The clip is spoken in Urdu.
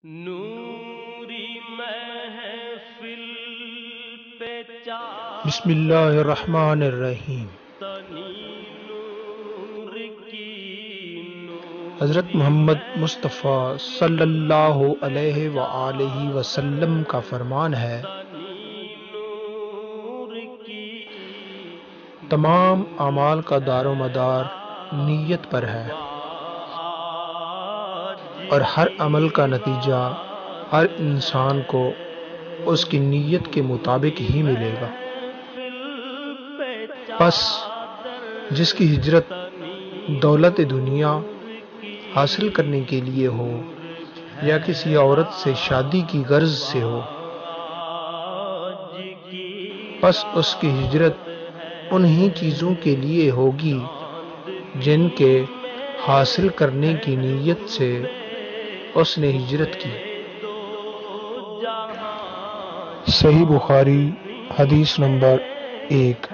نوری محفل پہ بسم اللہ الرحمن الرحیم۔ چاندنی نور کی حضرت محمد مصطفیٰ صلی اللہ علیہ وآلہ وسلم کا فرمان ہے، نور کی تمام اعمال کا دار و مدار نیت پر ہے، اور ہر عمل کا نتیجہ ہر انسان کو اس کی نیت کے مطابق ہی ملے گا۔ پس جس کی ہجرت دولت دنیا حاصل کرنے کے لیے ہو یا کسی عورت سے شادی کی غرض سے ہو، پس اس کی ہجرت انہی چیزوں کے لیے ہوگی جن کے حاصل کرنے کی نیت سے اس نے ہجرت کی۔ صحیح بخاری حدیث نمبر 1۔